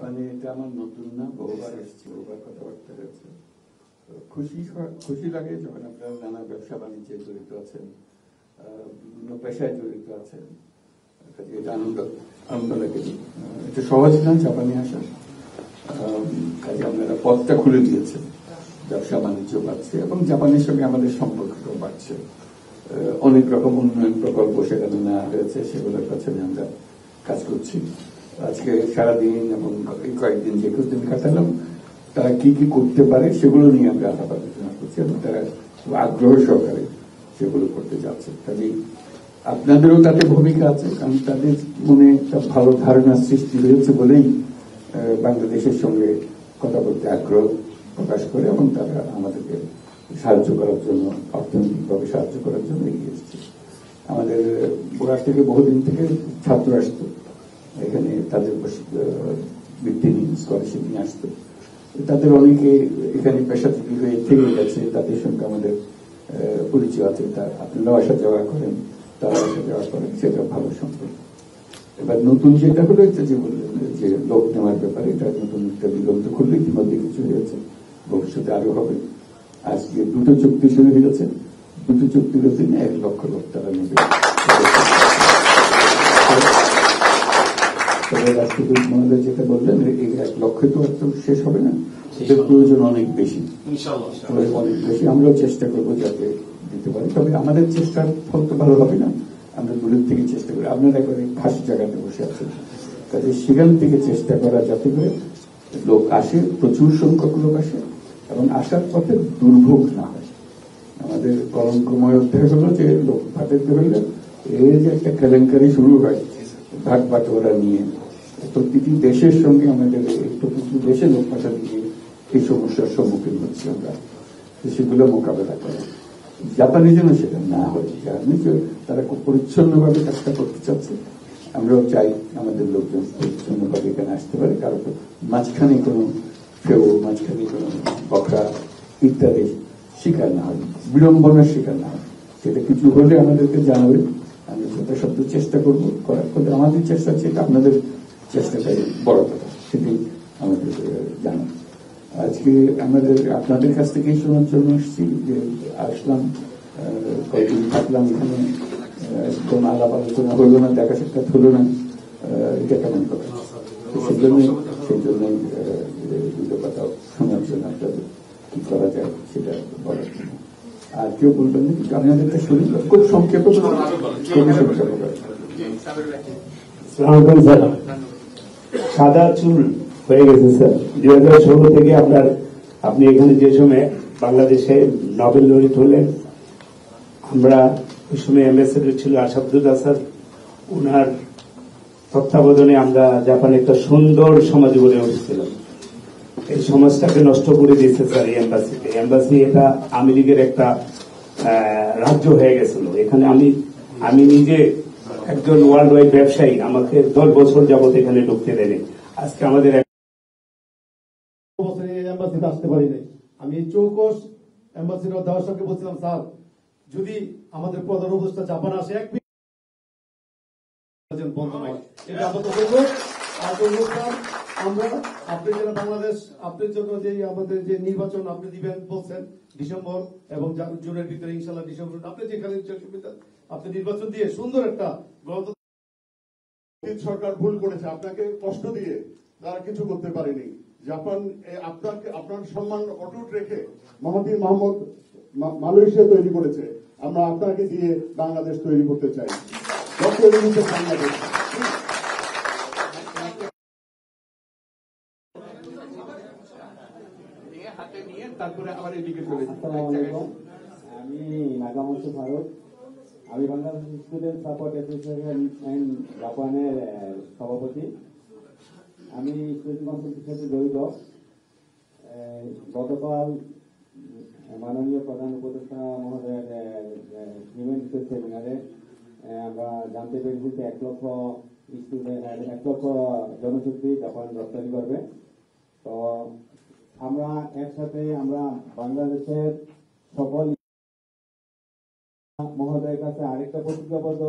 মানে এটা আমার নতুন না, বহুবার এসেছি, বহুবার কথাবার্তা হয়েছে। খুশি লাগে যখন আপনারা নানা ব্যবসা বাণিজ্যে জড়িত আছেন, বিভিন্ন পেশায় জড়িত আছেন, এটা আনন্দ লাগে। এটা সহজ না জাপানে আসা, কাজে আপনারা পথটা খুলে দিয়েছেন, ব্যবসা বাণিজ্য বাড়ছে এবং জাপানের সঙ্গে আমাদের সম্পর্কটাও বাড়ছে। অনেক রকম উন্নয়ন প্রকল্প সেখানে নেওয়া হয়েছে, সেগুলোর পেছনে আমরা কাজ করছি। আজকে সারাদিন এবং এই কয়েকদিন যে কয়েকদিন কাটালাম, তারা কি কি করতে পারে সেগুলো নিয়ে আমরা আলাপ আলোচনা করছি এবং তারা আগ্রহ সহকারে সেগুলো করতে যাচ্ছে। কাজেই আপনাদেরও তাতে ভূমিকা আছে, কারণ তাদের মনে একটা ভালো ধারণা সৃষ্টি হয়েছে বলেই বাংলাদেশের সঙ্গে কথা বলতে আগ্রহ প্রকাশ করে এবং তারা আমাদেরকে সাহায্য করার জন্য, অর্থনৈতিকভাবে সাহায্য করার জন্য এগিয়ে এসেছে। আমাদের বোরাক থেকে বহুদিন থেকে ছাত্র আসতো এখানে, তাদের বৃত্তি নিয়ে স্কলারশিপ নিয়ে আসতো। তাদের অনেকে এখানে পেশাজীবী হয়ে থেকে গেছে, তাদের সঙ্গে আমাদের পরিচয় আছে। আপনারাও আসা যাওয়া করেন, তারা আসা যাওয়া করেন, সেটা ভালো সম্পর্ক। এবার নতুন যেটা হলো, এটা যে বললেন যে লোক নেওয়ার ব্যাপারে, এটা নতুন একটা দিগন্ত খুললে ইতিমধ্যে কিছু হয়েছে, ভবিষ্যতে আরো হবে। আজকে 2টো চুক্তি শুরু হয়েছে, 2টো চুক্তির অধীনে 1 লক্ষ লোক তারা নেবে। রাষ্ট্রদূত মহোদয় যেটা বললেন, এই 1 লক্ষে তো শেষ হবে না, এদের প্রয়োজন অনেক বেশি, অনেক বেশি। আমরাও চেষ্টা করবো যাতে দিতে পারি, তবে আমাদের চেষ্টার ফল তো ভালো হবে না, আমরা দূরের থেকে চেষ্টা করি। আপনারা একবারে খাস জায়গাতে বসে আছেন, কাজে সেখান থেকে চেষ্টা করা যাতে করে লোক আসে, প্রচুর সংখ্যক লোক আসে এবং আসার পথে দুর্ভোগ না হয়। আমাদের কলঙ্কময় অধ্যায় হলো যে লোক পাঠাতে হলে এই যে একটা কেলেঙ্কারি শুরু হয় ভাগ বাটোয়ারা নিয়ে, প্রতিটি দেশের সঙ্গে আমাদের প্রতিটি দেশে লোক পাঠাতে গিয়ে এই সমস্যার সম্মুখীন হচ্ছি আমরা, সেগুলো মোকাবেলা করে জাপানে যেন সেটা না হয়। জানি যে তারা খুব পরিচ্ছন্নভাবে কাজটা করতে চাচ্ছে, আমরাও চাই আমাদের লোকজন পরিচ্ছন্নভাবে এখানে আসতে পারে, কারো মাঝখানে কোনো ফেউ, মাঝখানে কোনো বকরা ইত্যাদি শিকার না হয়, বিড়ম্বনার শিকার না হয়। সেটা কিছু হলে আমাদেরকে জানাবে, আমি যথাসাধ্য চেষ্টা করবো করার। কিন্তু আমাদের চেষ্টা হচ্ছে, আপনাদের চেষ্টাটাই বড় কথা, সেটাই আমাদের জানা। আজকে আমাদের আপনাদের কাছ থেকেই শোনার জন্য এসেছি, যে আসলাম, কয়েকদিন থাকলাম এখানে, কোন আলাপ আলোচনা হলো না, দেখা সাক্ষাৎ হলো না, এটা কেমন কথা? সেই জন্যই দুটো কথা শোনার জন্য আপনাদের কি করা যায় সেটা বলার জন্য। আর কেউ বলবেন না কিছু? আপনাদের একটা শরীর খুব সংক্ষেপে সাদা চুল হয়ে গেছে স্যার 2016 থেকে আপনি এখানে যে সময় বাংলাদেশে নোবেল লরিট হলেন, আমরা ওই সময় অ্যাম্বাসেডর ছিল আসাদুল্লাহ স্যার, ওনার তত্ত্বাবধানে আমরা জাপানে একটা সুন্দর সমাজ গড়ে উঠেছিলাম। এই সমাজটাকে নষ্ট করে দিয়েছে স্যার এই এম্বাসি। এটা আওয়ামী লীগের একটা রাজ্য হয়ে গেছিল। এখানে আমি নিজে একজন ওয়ার্ল্ড ওয়াইড ব্যবসায়ী, আমাকে 10 বছর যাবত এখানে ঢুকতে দেয়নি। আজকে আমাদের এম্বাসিতে আসতে পারি নাই। আমি চৌকস এম্বাসিডর দেওয়ার সঙ্গে বলছিলাম, স্যার যদি আমাদের প্রধান উপদেষ্টা জাপান আসে বন্ধ নয়, এটা আমরা আপনি যেন বাংলাদেশ, আপনার জন্য যে আমাদের যে নির্বাচন আপনি দিবেন বলছেন ডিসেম্বর এবং জুনের ভিতরে, ইনশাল্লাহ ডিসেম্বর আপনি যেখানে আপনি নির্বাচন দিয়ে সুন্দর একটা সরকার ভুল করেছে, আপনাকে কষ্ট দিয়ে তারা কিছু করতে পারেনি। জাপান আপনার সম্মান অটুট রেখে মাহাথির মোহাম্মদ মালয়েশিয়া তৈরি করেছে, আমরা আপনাকে দিয়ে বাংলাদেশ তৈরি করতে চাই। বাংলাদেশ তারপরে আবার এদিকে চলে আমি নাগামোটো ভারত, আমি Bangladesh student support association and জাপানের সভাপতি। আমি স্টুডেন্ট কনসালটের সাথে জড়িত। গতকাল মাননীয় প্রধান উপদেষ্টা মহোদয়ের হিউম্যান রিসোর্স সেমিনারে আমরা জানতে পেরেছি যে 1 লক্ষ স্টুডেন্ট, 1 লক্ষ জনশক্তি জাপান রপ্তানি করবে। তো আমরা একসাথে আমরা বাংলাদেশের সকল মহোদয়ের কাছে আরেকটা প্রতিজ্ঞাবদ্ধ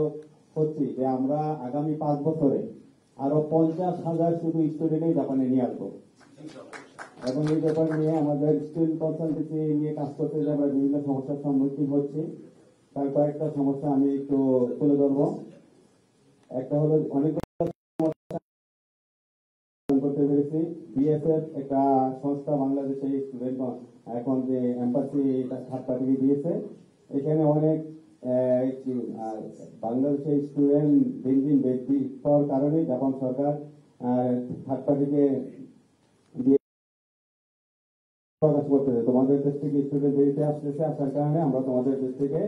হচ্ছি যে আমরা আগামী 5 বছরে আরো 50,000 শুধু স্টুডেন্টই জাপানে নিয়ে আসবো। এবং এই ব্যাপার নিয়ে আমাদের স্টুডেন্ট কনসালটেন্সি নিয়ে কাজ করতে গিয়ে আমরা বিভিন্ন সমস্যার সম্মুখীন হচ্ছি। তার কয়েকটা সমস্যা আমি একটু তুলে ধরবো। একটা হলো অনেক করতে পেরেছি। বিএসএফ একটা সংস্থা বাংলাদেশে স্টুডেন্ট এখন যে এম্বাসি থার্ড পার্টি দিয়েছে, এখানে অনেক বাংলাদেশের স্টুডেন্ট দিন দিন বৃদ্ধি পাওয়ার কারণে জাপান সরকার থার্ড পার্টিকে প্রকাশ করতেছে তোমাদের দেশ থেকে স্টুডেন্ট বেরিয়ে আসতেছে, আসার কারণে আমরা তোমাদের দেশ থেকে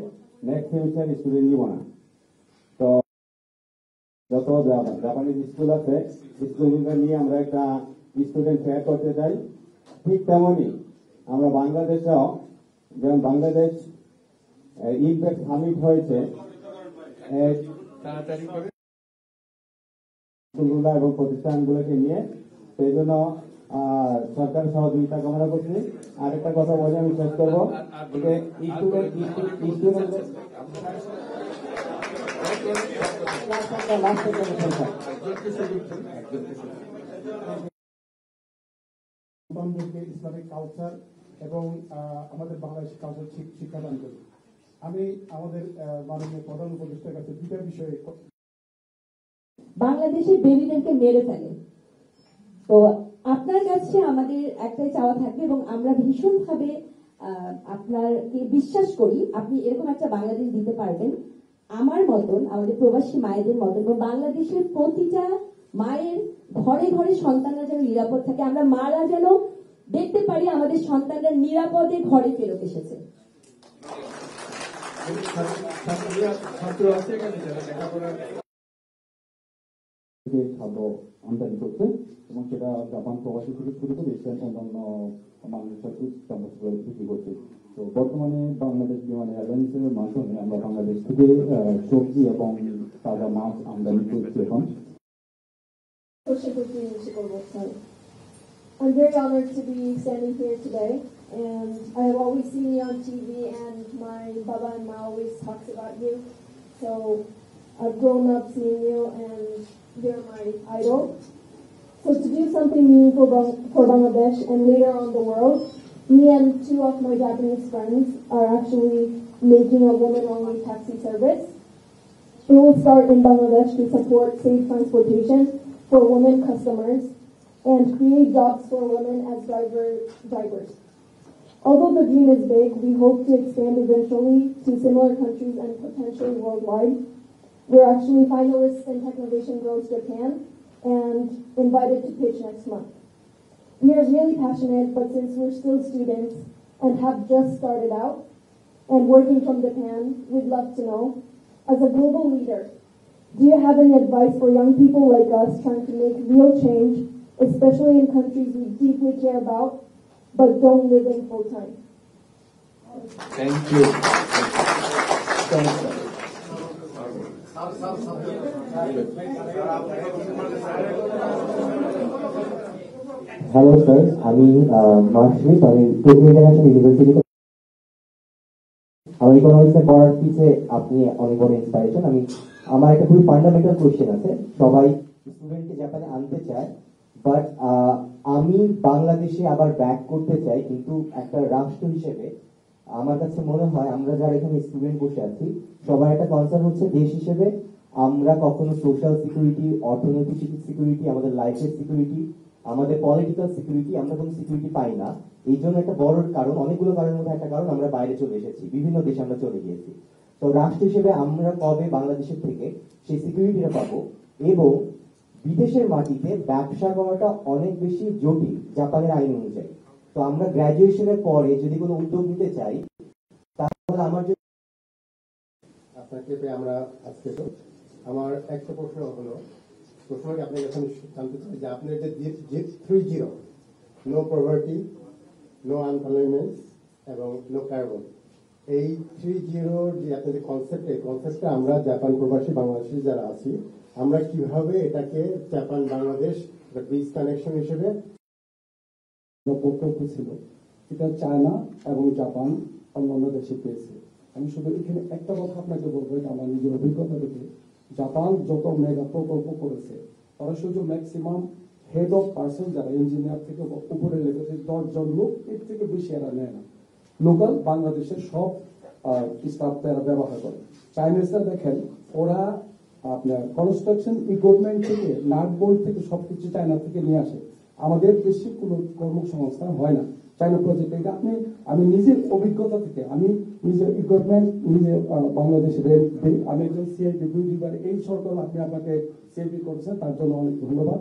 নেক্সট সেমিস্টার স্টুডেন্ট নিব না। তো যত জাপানিজ স্কুল আছে স্কুলগুলো নিয়ে আমরা একটা স্টুডেন্ট ফেয়ার করতে চাই। ঠিক তেমনই আমরা বাংলাদেশেও, যেমন বাংলাদেশ ইমপ্যাক্ট সামিট হয়েছে স্কুলগুলো এবং প্রতিষ্ঠানগুলোকে নিয়ে, সেই জন্য সরকার সহযোগিতা কামনা করছি। আরেকটা কথা বলে আমি শেষ করবো, ইসলামিক কালচার এবং আমাদের বাংলাদেশি কালচার শিক্ষাদান করি। আমি আমাদের মাননীয় প্রধান উপদেষ্টার কাছে দুটা বিষয়ে, বাংলাদেশে বেবিদেরকে মেরে ফেলে, তো আপনার কাছে আমাদের একটাই চাওয়া থাকবে এবং আমরা ভীষণভাবে আপনাকে বিশ্বাস করি আপনি এরকম একটা বাংলাদেশ দিতে পারবেন আমার মতন, আমাদের প্রবাসী মায়েদের মতন, এবং বাংলাদেশের প্রতিটা মায়ের ঘরে ঘরে সন্তানরা যেন নিরাপদ থাকে, আমরা মারা যেন দেখতে পারি আমাদের সন্তানরা নিরাপদে ঘরে ফেরত এসেছে। খাদ্য আমদানি করছে এবং সেটা জাপান প্রবাসী থেকে শুরু করে এশিয়ান অন্যান্য বাংলাদেশের বিক্রি করছে। তো বর্তমানে বাংলাদেশ বিমান এয়ারলাইন্সের মাধ্যমে আমরা বাংলাদেশ থেকে সবজি এবং তাজা মাছ আমদানি করছি এখন। I'm very honored to be standing here today, and I have always seen you on TV, and my Baba and Ma always talks about you. So I've grown up seeing you, and you're my idol. So to do something meaningful for Bangladesh and later on the world, me and two of my Japanese friends are actually making a woman-only taxi service. It will start in Bangladesh to support safe transportation for women customers and create jobs for women as drivers. Although the dream is big, we hope to expand eventually to similar countries and potentially worldwide. We're actually finalists in Technovation Girls Japan and invited to pitch next month. We are really passionate, but since we're still students and have just started out and working from Japan, we'd love to know, as a global leader, do you have any advice for young people like us trying to make real change, especially in countries we deeply care about, but don't live in full time? Thank you. Hello sir, আমি marksheet, আমি Tokyo international ইউনিভার্সিটিতে আমার ইকোনমিক্সে পড়ার পিছে আপনি অনেক বড় ইন্সপাইরেশন। আমার একটা খুবই ফান্ডামেন্টাল কোয়েশ্চেন আছে। সবাই স্টুডেন্টকে জাপানে আনতে চায়, বাট আমি বাংলাদেশে আবার ব্যাক করতে চাই, কিন্তু একটা রাষ্ট্র হিসেবে আমার কাছে মনে হয় আমরা যারা এখানে স্টুডেন্ট বসে আছি সবাই একটা কনসার্ন হচ্ছে দেশ হিসেবে আমরা কখনো সোশ্যাল সিকিউরিটি, অর্থনৈতিক সিকিউরিটি, আমাদের লাইফের সিকিউরিটি, আমাদের পলিটিক্যাল সিকিউরিটি আমরা কোনো সিকিউরিটি পাই না। এই জন্য একটা বড় কারণ, অনেকগুলো কারণের মধ্যে একটা কারণ আমরা বাইরে চলে এসেছি, বিভিন্ন দেশে আমরা চলে গিয়েছি। তো রাষ্ট্র হিসেবে আমরা কবে বাংলাদেশের থেকে সেই সিকিউরিটিটা পাবো? এবং বিদেশের মাটিতে ব্যবসা করাটা অনেক বেশি জটিল জাপানের আইন অনুযায়ী। তো আমরা গ্রাজুয়েশনের পরে যদি কোনো উদ্যোগ নিতে চাই তাহলে আমার আপনাকে পেয়ে আমরা আজকে, আমার একটা প্রশ্ন হলো, প্রশ্নটি আপনার কাছে জানতে চাই যে আপনার যে 3-0, নো পভার্টি, নো আনএমপ্লয়মেন্ট এবং নো কার্বন, এই 3-0 যে আপনাদের কনসেপ্টটা আমরা জাপান প্রবাসী বাংলাদেশি যারা আছি আমরা কিভাবে এটাকে জাপান বাংলাদেশ ব্রিজ কানেকশন হিসেবে প্রকল্প ছিল, এটা চায়না এবং জাপান অন্যান্য দেশে পেয়েছে। আমি শুধু এখানে একটা কথা আপনাকে বলবো, এটা আমার নিজের অভিজ্ঞতা থেকে, জাপান যত মেগা প্রকল্প করেছে ওরা শুধু ম্যাক্সিমাম হেড অফ পার্সন যারা ইঞ্জিনিয়ার থেকে উপরে লেভেলের 10 জন লোক, এর থেকে বেশি এরা নেয় না। লোকাল বাংলাদেশের সব স্টাফ তারা ব্যবহার করে। চাইনিজরা দেখেন ওরা আপনার কনস্ট্রাকশন ইকুইপমেন্ট থেকে নাট বোল্ট থেকে সবকিছু চায়না থেকে নিয়ে আসে। আমাদের দেশে কোনো কর্মসংস্থান হয় না চায়না প্রজেক্টে। এটা আমি নিজের অভিজ্ঞতা থেকে, আমি নিজের ইকুইপমেন্ট নিজে বাংলাদেশের আমি একজন সিআইপি 2 দুইবার এই সরকার আপনি আপনাকে সিআইপি করেছেন, তার জন্য অনেক ধন্যবাদ।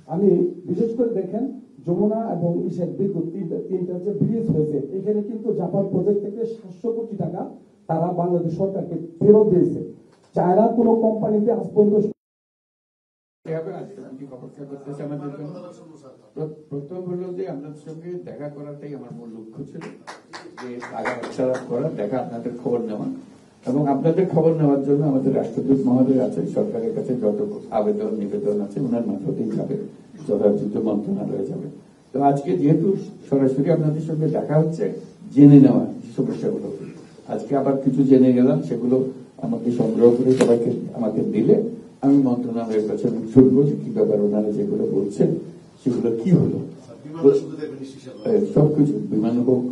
আমি বিশেষ করে দেখেন যমুনা এবং ইসের বিদ্যুৎ তিনটা যে ব্রিজ হয়েছে, এখানে কিন্তু জাপান প্রজেক্ট থেকে 700 কোটি টাকা তারা বাংলাদেশ সরকারকে ফেরত দিয়েছে। চায়না কোনো কোম্পানিতে আজ পর্যন্ত প্রথম হলো যে আপনাদের সঙ্গে দেখা করাটাই আমার মূল লক্ষ্য ছিল, যে আলাপ করা, দেখা, আপনাদের খবর নেওয়া, এবং আপনাদের খবর নেওয়ার জন্য আমাদের রাষ্ট্রদূত মহোদয় আছে, সরকারের কাছে যত আবেদন নিবেদন আছে ওনার মারফতেই যাবে, যথাযথ মন্ত্রণালয়ে যাবে। তো আজকে যেহেতু সরাসরি আপনাদের সঙ্গে দেখা হচ্ছে, জেনে নেওয়া সমস্যাগুলো, আজকে আবার কিছু জেনে গেলাম, সেগুলো আমাকে সংগ্রহ করে সবাইকে আমাকে দিলে আমি মন্ত্রণালয়ের কাছে শুনবো যে কি ব্যাপার, ওনারা যেগুলো বলছেন সেগুলো কি হলো। সবকিছু বিমান হোক,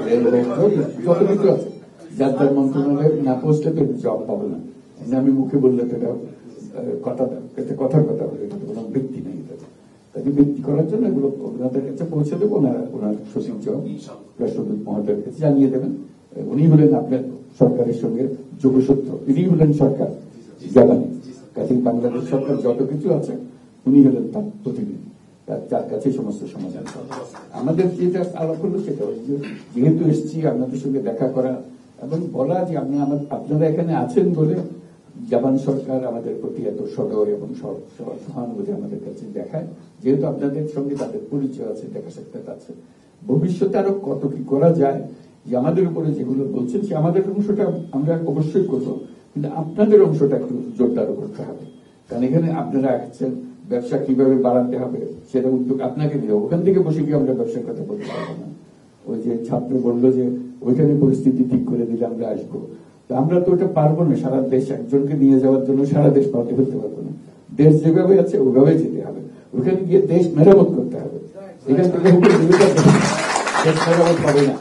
রেল হোক, যত কিছু আছে, যার যার মন্ত্রণালয়ে না পৌঁছলে তো জব পাবো না। আমি মুখে বললে তো এটা কথার কথা বলে, এটা কোনো ব্যক্তি নেই। তাকে ব্যক্তি করার জন্য এগুলো ওনাদের কাছে পৌঁছে দেবো, ওনার সচিব জব রাষ্ট্রদূত মহোদয়ের কাছে জানিয়ে দেবেন। উনি হলেন আপনার সরকারের সঙ্গে যোগসূত্র, ইনি হলেন সরকার জাপানি, কাছে বাংলাদেশ সরকার যত কিছু আছে উনি হলেন তার প্রতিনিধি, যার কাছে সমস্ত সমাধান। আমাদের যেটা আলাপ হলো সেটা যেহেতু এসেছি আপনাদের সঙ্গে দেখা করা এবং বলা যে আপনারা এখানে আছেন বলে জাপান সরকার আমাদের প্রতি এত সদয় এবং সহানুভূতি আমাদের কাছে দেখায়, যেহেতু আপনাদের সঙ্গে তাদের পরিচয় আছে, দেখা সাক্ষাৎ আছে। ভবিষ্যতে আরো কত কি করা যায়, যে আমাদের উপরে যেগুলো বলছেন সে আমাদের অংশটা আমরা অবশ্যই করবো, কিন্তু আপনাদের অংশটা একটু জোরদার করতে হবে। কারণ এখানে আপনারা আসছেন, ব্যবসা কিভাবে বাড়াতে হবে সেটা উদ্যোগ আপনাকে নিয়ে, ওখান থেকে বসে গিয়ে আমরা ব্যবসার কথা বলতে পারবো না। ওই যে ছাত্র বললো যে ওইখানে পরিস্থিতি ঠিক করে দিলে আমরা আসবো, আমরা তো ওটা পারবো না। সারা দেশ একজনকে নিয়ে যাওয়ার জন্য সারা দেশ পাল্টে ফেলতে পারবো না। দেশ যেভাবে আছে ওইভাবে যেতে হবে, ওখানে গিয়ে দেশ মেরামত করতে হবে। এখান থেকে দেশ মেরামত হবে না।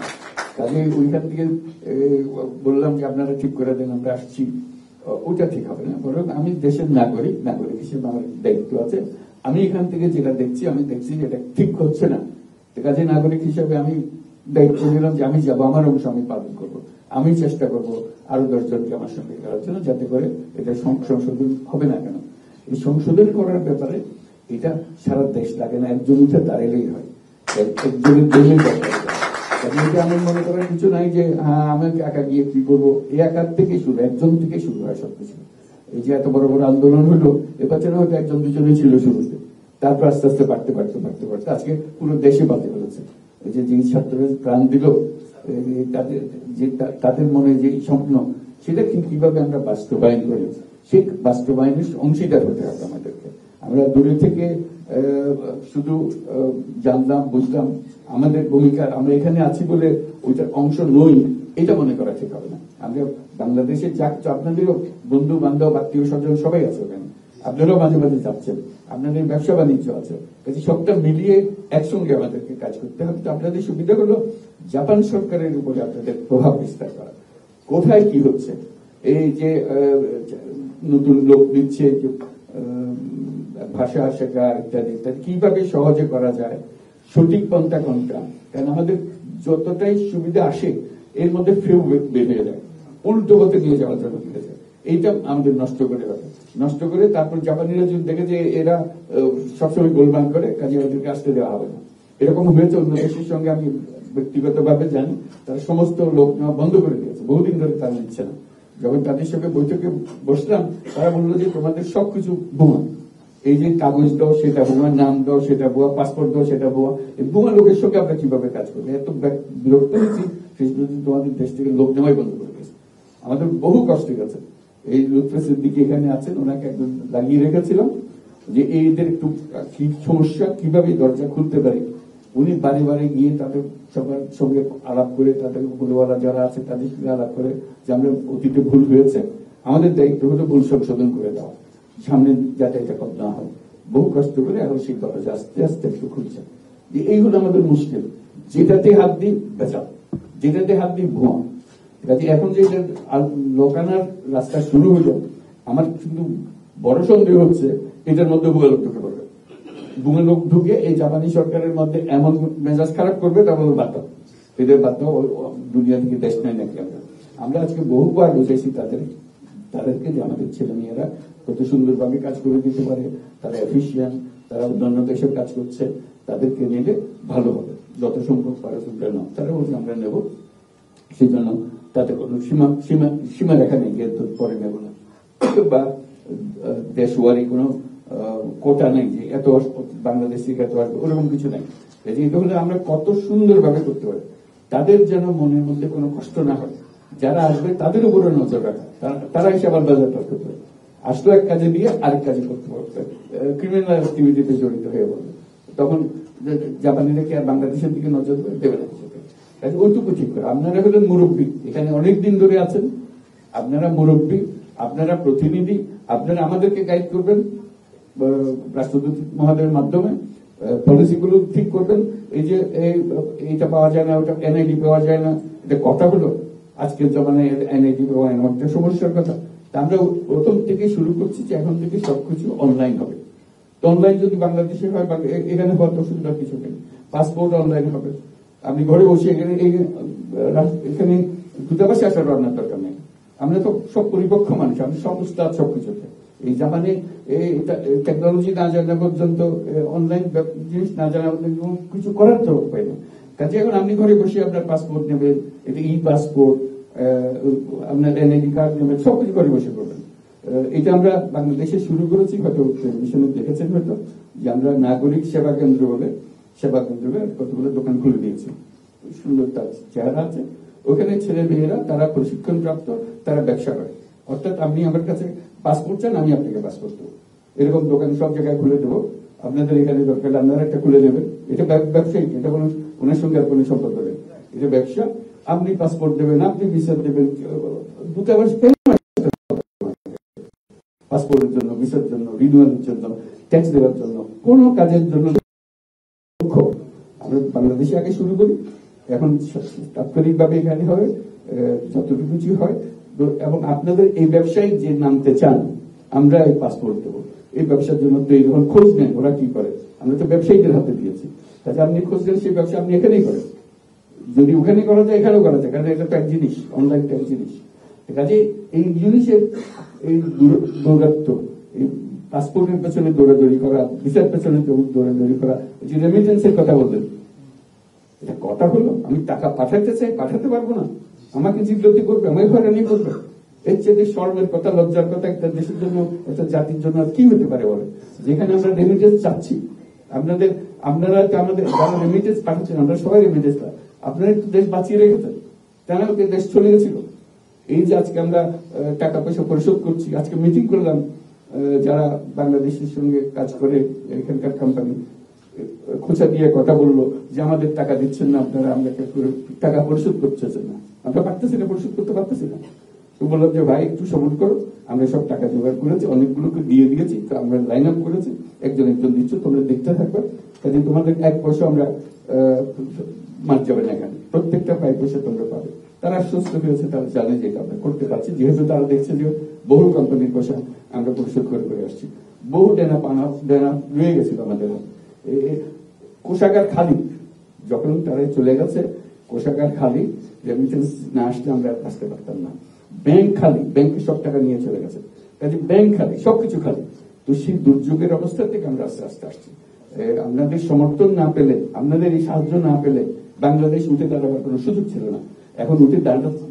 কাজে ওইখান থেকে বললাম যে আপনারা ঠিক করে দেন, আমরা আসছি, ওটা ঠিক হবে না। বরং আমি দেশের নাগরিক হিসেবে আমার দায়িত্ব আছে। আমি এখান থেকে যেটা দেখছি, আমি দেখছি যেটা ঠিক হচ্ছে না, কাজে নাগরিক হিসেবে আমি দায়িত্ব নিলাম যে আমি যাবো, আমার অংশ আমি পালন করবো, আমি চেষ্টা করবো আরো 10 জনকে আমার সঙ্গে করার জন্য, যাতে করে এটা সংশোধন হবে না কেন। এই সংশোধন করার ব্যাপারে এটা সারা দেশ লাগে না, একজন উঠে দাঁড়ালেই হয়, একজনের জন্যই দরকার। এটা আমার মনে করার কিছু নাই যে হ্যাঁ আমি একা গিয়ে কি করবো, এই একার থেকে শুরু, একজন থেকে শুরু হয় সবকিছু। এই যে এত বড় বড় আন্দোলন হলো, এবার হয়তো একজন দুজনেই ছিল শুরুতে, তারপর আস্তে আস্তে বাড়তে আজকে পুরো দেশে বাড়তে পেরেছে। এই যে ছাত্ররা প্রাণ দিল, তাদের মনে যে স্বপ্ন, সেটা কিভাবে আমরা বাস্তবায়ন করি, সেই বাস্তবায়নের অংশীদার হতে হবে আমাদেরকে। আমরা দূরে থেকে শুধু জানলাম, বুঝলাম, আমাদের ভূমিকা, আমরা এখানে আছি বলে ওইটার অংশ নই, এটা মনে করা ঠিক হবে না। আমরা বাংলাদেশে আপনাদেরও বন্ধু বান্ধব আত্মীয় স্বজন সবাই আছে ওখানে, আপনারাও মাঝে মাঝে যাচ্ছেন, আপনাদের ব্যবসা বাণিজ্য আছে, কাজে সবটা মিলিয়ে একসঙ্গে আমাদেরকে কাজ করতে হবে। তো আপনাদের সুবিধা হলো জাপান সরকারের উপরে আপনাদের প্রভাব বিস্তার করা, কোথায় কি হচ্ছে, এই যে নতুন লোক দিচ্ছে, ভাষা শেখা ইত্যাদি ইত্যাদি, কিভাবে সহজে করা যায়, সঠিক পন্থা কোনটা। কারণ আমাদের যতটাই সুবিধা আসে এর মধ্যে ফেউ বেরিয়ে যায়, উল্টো পথে নিয়ে যাওয়ার জন্য ফিরে যায়। এইটা আমাদের নষ্ট করে তারপর জাপানিরা যদি দেখে যে এরা সবসময় গোলমাল করে, কাজে ওদেরকে আসতে দেওয়া হবে না। এরকম হয়েছে অন্য দেশের সঙ্গে, আমি ব্যক্তিগতভাবে জানি, তারা সমস্ত লোক নেওয়া বন্ধ করে দিয়েছে, বহুদিন ধরে তারা নিচ্ছে না। যখন তাদের সঙ্গে বৈঠকে বসলাম, তারা বললো যে তোমাদের সবকিছু বোমা, এই যে কাগজ দাও সেটা বোমা, নাম দাও সেটা বোমা, পাসপোর্ট দাও সেটা বোমা, এই বোমা লোকের সঙ্গে আমরা কিভাবে কাজ করবো, এত বিরক্ত হয়েছি। শেষ পর্যন্ত তোমাদের দেশ থেকে লোক নেওয়াই বন্ধ করে দিয়েছে। আমাদের বহু কষ্ট গেছে। এই লুৎফেসের দিকে এখানে আছেন, ওনাকে একদম লাগিয়ে রেখেছিলাম যে এইদের একটু কি সমস্যা, কিভাবে দরজা খুলতে পারে। উনি বাড়ি বাড়ি গিয়ে তাদের সবার সঙ্গে আলাপ করে, তাদের উপরওয়ালা যারা আছে তাদের সঙ্গে আলাপ করে যে আমরা অতীতে ভুল হয়েছে, আমাদের দায়িত্ব হলো ভুল সংশোধন করে দেওয়া। সামনে যাতে এটা না হয়, বহু কষ্ট করে এখন সেই দরজা আস্তে আস্তে একটু খুলছে। এই হলো আমাদের মুশকিল, যেটাতে হাত দিই বেচা, যেটাতে হাত দিই ভুয়া। কাজে এখন যে লোকানার রাস্তা শুরু হলো, আমার কিন্তু বড় সন্দেহ হচ্ছে এটার মধ্যে ভুয়া লোক ঢুকে পড়বে। ভুয়া লোক ঢুকে এই জাপানি সরকারের মধ্যে এমন মেজাজ খারাপ করবে, তা বলবো বাদ দাও, এদের বাদ দাও, দুনিয়া থেকে দেশ নেয় নাকি। আমরা আজকে বহুবার বুঝেছি তাদেরকে যে আমাদের ছেলে মেয়েরা কত সুন্দরভাবে কাজ করে দিতে পারে, তারা এফিসিয়েন্ট, তারা অন্যান্য দেশের কাজ করছে, তাদেরকে নিলে ভালো হবে, যত সম্ভব পারা সুবিধা নাও। তারা বলছে আমরা নেব, সেই জন্য তাতে কোনো সীমা রেখা নেই, এর পরে নেব না, বা দেশওয়ারি কোনো কোটা নেই যে এত বাংলাদেশ থেকে এত আসবে, ওরকম কিছু নেই। এটা হলে আমরা কত সুন্দরভাবে করতে পারি, তাদের যেন মনের মধ্যে কোনো কষ্ট না হয়, যারা আসবে তাদের উপরে নজর রাখা, তারা এসে আবার বাজার করতে পারে, আসলো এক কাজে দিয়ে আরেক কাজে করতে পারবে, ক্রিমিনাল অ্যাক্টিভিটিতে জড়িত হয়ে বলবে, তখন জাপানিরা কি আর বাংলাদেশের দিকে নজর দেবে না? ওইটুকু ঠিক করে। আপনারা হলেন মুরব্বী, এখানে অনেকদিন ধরে আছেন, আপনারা মুরব্বী, আপনারা প্রতিনিধি, আপনারা আমাদেরকে গাইড করবেন রাষ্ট্রদূত মহোদয়ের মাধ্যমে, পলিসিগুলো ঠিক করবেন। এই যে এইটা পাওয়া যায় না, ওটা এনআইডি পাওয়া যায় না, এটা কথা হলো আজকের জমানায় এনআইডি পাওয়া একটা সমস্যার কথা। তা আমরা প্রথম থেকে শুরু করছি যে এখন থেকে সবকিছু অনলাইন হবে। তো অনলাইন যদি বাংলাদেশে হয়, এখানে হওয়ার অসুবিধার কিছু নেই, পাসপোর্ট অনলাইন হবে, আপনি ঘরে বসে এখানে দূতাবাসে আসার রান্নার দরকার নেই। আমরা তো সব পরিপক্ষ মানুষ, আমরা সমস্ত সবকিছুতে এই জাপানে টেকনোলজি না জানা পর্যন্ত, অনলাইন জিনিস না জানা পর্যন্ত কিছু করার তো উপায় না। কাজে এখন আপনি ঘরে বসে আপনার পাসপোর্ট নেবেন, এটা ই পাসপোর্ট, আপনার এনআইডি কার্ড নেবেন, সবকিছু ঘরে বসে করবেন। এটা আমরা বাংলাদেশে শুরু করেছি, হয়তো টেলিভিশনে দেখেছেন হয়তো, যে আমরা নাগরিক সেবা কেন্দ্র বলে সেবা কেন্দ্রে কতগুলো দোকান খুলে দিয়েছি, সুন্দর তার চেহারা আছে। ওখানে ছেলে মেয়েরা তারা প্রশিক্ষণ প্রাপ্ত, তারা ব্যবসা করে। অর্থাৎ আপনি আমার কাছে পাসপোর্ট চান, আমি আপনাকে পাসপোর্ট দেবো, এরকম দোকান সব জায়গায় খুলে দেবো। আপনাদের এখানে দরকার আপনারা একটা খুলে দেবেন, এটা ব্যবসায়ী, এটা কোনো ওনার সঙ্গে আর কোনো সম্পর্ক নেই, এটা ব্যবসা। আপনি পাসপোর্ট দেবেন, আপনি ভিসা দেবেন, দূতাবাস পাসপোর্টের জন্য, ভিসার জন্য, রিনিউয়ালের জন্য, ট্যাক্স দেওয়ার জন্য, কোন কাজের জন্য আমরা বাংলাদেশে আগে শুরু করি। এখন তাৎক্ষণিকভাবে এখানে হবে, যতটুকু হয়। এবং আপনাদের এই ব্যবসায়ী যে নামতে চান, আমরা এই পাসপোর্ট দেবো। এই ব্যবসার জন্য তো যখন খোঁজ নেন ওরা কি করে, আমরা তো ব্যবসায়ীদের হাতে দিয়েছি। তাহলে আপনি খোঁজ নেন, সেই ব্যবসা আপনি এখানেই করেন, যদি ওখানে করা যায় এখানেও করা যায়, কারণ এটা তো এক জিনিস, অনলাইন এক জিনিস। কাজে এই জিনিসের এই দৌরাত্ম, এই পাসপোর্টের পেছনে দৌড়াদৌড়ি করা, ভিসার পেছনে দৌড়াদৌড়ি করা, যে রেমিটেন্সের কথা বললেন, এটা কথা হলো আমি টাকা পাঠাতে চাই, পাঠাতে পারবো না, আমাকে জিজ্ঞাসা করবে, আমাকে হয়রানি করবে। এর চেয়ে শর্মের কথা, লজ্জার কথা একটা দেশের জন্য, একটা জাতির জন্য আর কি হতে পারে বলে, যেখানে আমরা রেমিটেন্স চাচ্ছি। আপনারা আমাদের যারা রেমিটেন্স পাঠাচ্ছেন, আমরা সবাই রেমিটেন্স পাই, আপনারা একটু দেশ বাঁচিয়ে রেখেছেন, কেন দেশ চলে গেছিল। এই যে আজকে আমরা টাকা পয়সা পরিশোধ করছি, আজকে মিটিং করলাম যারা বাংলাদেশের সঙ্গে কাজ করে, এখানকার কোম্পানি খোঁচা দিয়ে কথা বললো যে আমাদের টাকা দিচ্ছেন না আপনারা, আমরা টাকা পরিশোধ করতেছেন না, আমরা পারতেছি না, পরিশোধ করতে পারতেছি না। তো বললাম যে ভাই একটু সবুর করো, আমরা সব টাকা জোগাড় করেছি, অনেকগুলোকে দিয়ে দিয়েছি, তো আমরা লাইন আপ করেছি, একজন দিচ্ছ, তোমরা দেখতে থাকবে, কাজে তোমাদের এক পয়সা আমরা মার যাবে না, এখানে প্রত্যেকটা 5 পয়সা তোমরা পাবে। তারা আশ্বস্ত হয়েছে, তারা জানে যে আমরা করতে পারছি, যেহেতু তারা দেখছে যে বহু কোম্পানির পয়সা আমরা পরিশোধ করে আসছি, বহু দেনা রয়ে গেছিল আমাদের। কোষাগার খালি, যখন তারা চলে গেছে কোষাগার খালি, রেমিটেন্স না আসলে আমরা আসতে পারতাম না। ব্যাংক খালি, ব্যাংকে সব টাকা নিয়ে চলে গেছে, কাজে ব্যাংক খালি, সবকিছু খালি। তো সেই দুর্যোগের অবস্থা থেকে আমরা আস্তে আস্তে আসছি। আপনাদের সমর্থন না পেলে, আপনাদের এই সাহায্য না পেলে বাংলাদেশ উঠে দাঁড়াবার কোনো সুযোগ ছিল না। এখন উঠে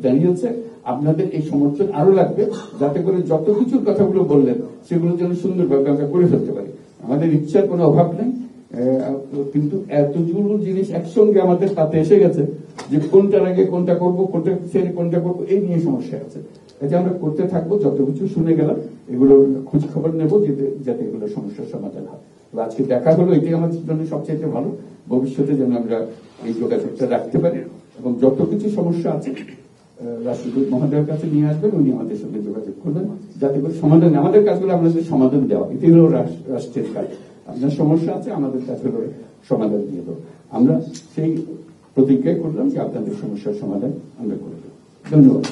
দাঁড়িয়েছে, আপনাদের এই সমর্থন আরো লাগবে, যাতে করে যত কিছুর কথাগুলো বললেন সেগুলো যেন সুন্দরভাবে আমরা করে ফেলতে পারি। আমাদের ইচ্ছার কোনো অভাব নেই, কিন্তু এতগুলো জিনিস একসঙ্গে আমাদের হাতে এসে গেছে যে কোনটার আগে কোনটা করবো, কোনটা ছেড়ে কোনটা করবো, এই নিয়ে সমস্যা আছে। এই যে আমরা করতে থাকবো, যত কিছু শুনে গেলাম এগুলো খোঁজ খবর নেবো, যাতে এগুলো সমস্যার সমাধান হয়। আজকে দেখা হলো, এটাই আমাদের জন্য সবচেয়ে ভালো। ভবিষ্যতে যেন আমরা এই যোগাযোগটা রাখতে পারি এবং যত কিছু সমস্যা আছে রাষ্ট্রদূত মহোদয়ের কাছে নিয়ে আসবেন, উনি আমাদের সঙ্গে যোগাযোগ করবেন, যাতে করে সমাধান, আমাদের কাজগুলো আপনাদের সমাধান দেওয়া, এটি হলো রাষ্ট্রের কাজ। আপনার সমস্যা আছে, আমাদের কাজ হলো সমাধান দিয়ে দেবো। আমরা সেই প্রতিজ্ঞায় করলাম যে আপনাদের সমস্যার সমাধান আমরা করে দেবো। ধন্যবাদ।